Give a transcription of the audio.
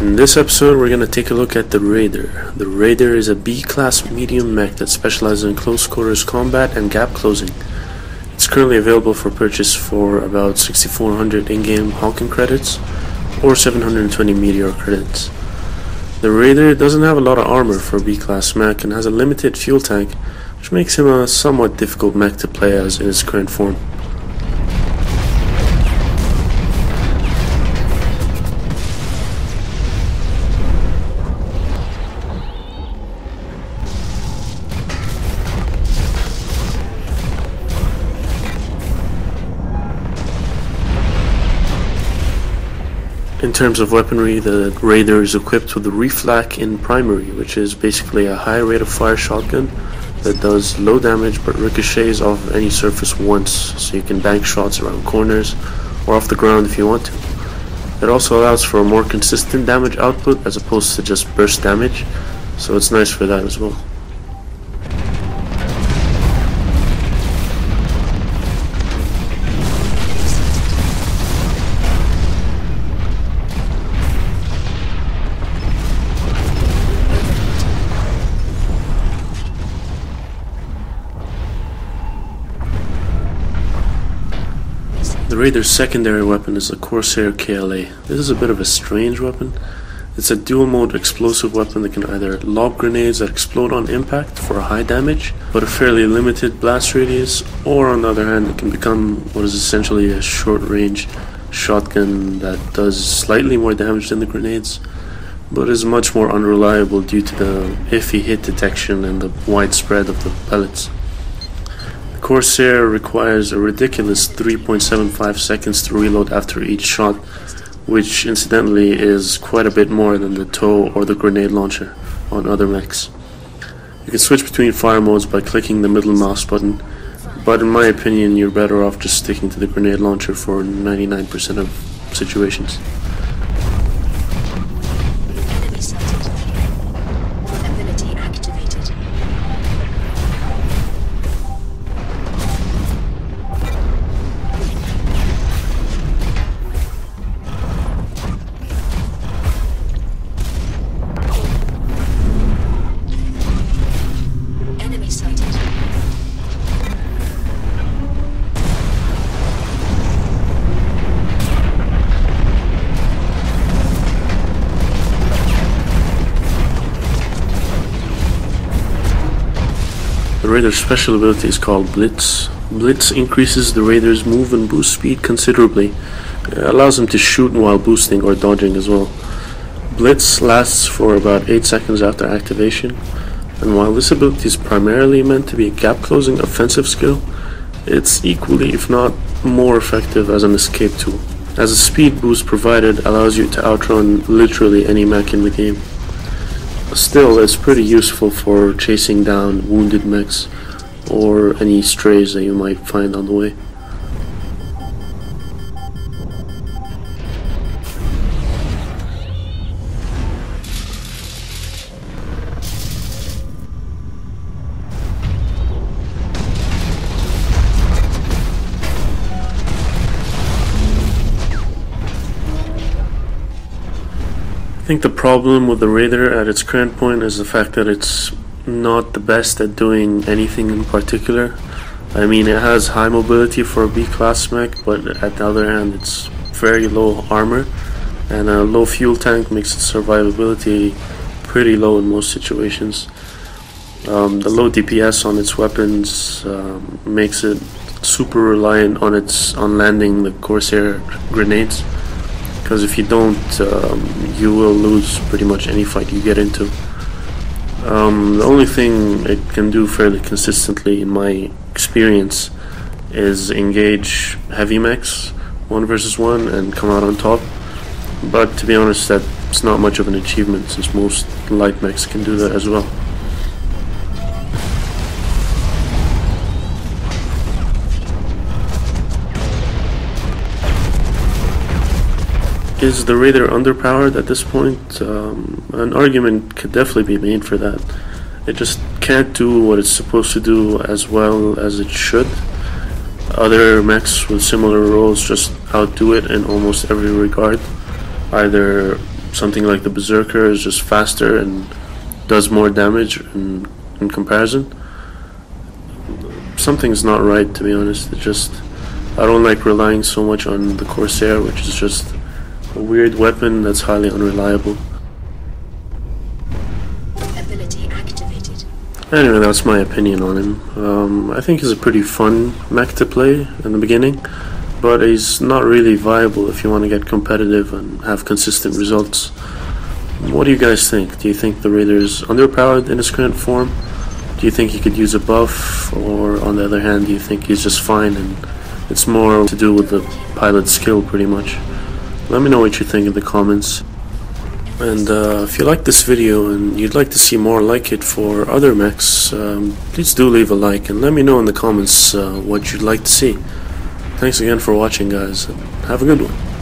In this episode, we're going to take a look at the Radar. The Radar is a B-class medium mech that specializes in close quarters combat and gap closing. It's currently available for purchase for about 6,400 in-game Hawken credits or 720 meteor credits. The Radar doesn't have a lot of armor for a B-class mech and has a limited fuel tank, which makes him a somewhat difficult mech to play as in his current form. In terms of weaponry, the Radar is equipped with the Reflak in primary, which is basically a high rate of fire shotgun that does low damage but ricochets off any surface once, so you can bank shots around corners or off the ground if you want to. It also allows for a more consistent damage output as opposed to just burst damage, so it's nice for that as well. The Radar's secondary weapon is the Corsair KLA. This is a bit of a strange weapon. It's a dual mode explosive weapon that can either lob grenades that explode on impact for a high damage but a fairly limited blast radius, or on the other hand it can become what is essentially a short range shotgun that does slightly more damage than the grenades but is much more unreliable due to the iffy hit detection and the wide spread of the pellets. Corsair requires a ridiculous 3.75 seconds to reload after each shot, which incidentally is quite a bit more than the TOW or the grenade launcher on other mechs. You can switch between fire modes by clicking the middle mouse button, but in my opinion you're better off just sticking to the grenade launcher for 99% of situations. The Radar's special ability is called Blitz. Blitz increases the Radar's move and boost speed considerably. It allows him to shoot while boosting or dodging as well. Blitz lasts for about 8 seconds after activation, and while this ability is primarily meant to be a gap closing offensive skill, it's equally if not more effective as an escape tool, as the speed boost provided allows you to outrun literally any mech in the game. Still, it's pretty useful for chasing down wounded mechs or any strays that you might find on the way. I think the problem with the Radar at its current point is the fact that it's not the best at doing anything in particular. I mean, it has high mobility for a B-class mech, but at the other hand it's very low armor, and a low fuel tank makes its survivability pretty low in most situations. The low DPS on its weapons makes it super reliant on landing the Corsair grenades, because if you don't, you will lose pretty much any fight you get into. The only thing it can do fairly consistently in my experience is engage heavy mechs 1 versus 1 and come out on top, but to be honest that's not much of an achievement since most light mechs can do that as well. Is the Radar underpowered at this point? An argument could definitely be made for that. It just can't do what it's supposed to do as well as it should. Other mechs with similar roles just outdo it in almost every regard, either something like the Berserker is just faster and does more damage in comparison. Something's not right, to be honest. I don't like relying so much on the Corsair, which is just a weird weapon that's highly unreliable. Ability activated. Anyway, that's my opinion on him. I think he's a pretty fun mech to play in the beginning, but he's not really viable if you want to get competitive and have consistent results. What do you guys think? Do you think the Raider is underpowered in his current form? Do you think he could use a buff? Or on the other hand, do you think he's just fine and it's more to do with the pilot's skill pretty much? Let me know what you think in the comments. And if you like this video and you'd like to see more like it for other mechs, please do leave a like and let me know in the comments what you'd like to see. Thanks again for watching, guys, and have a good one.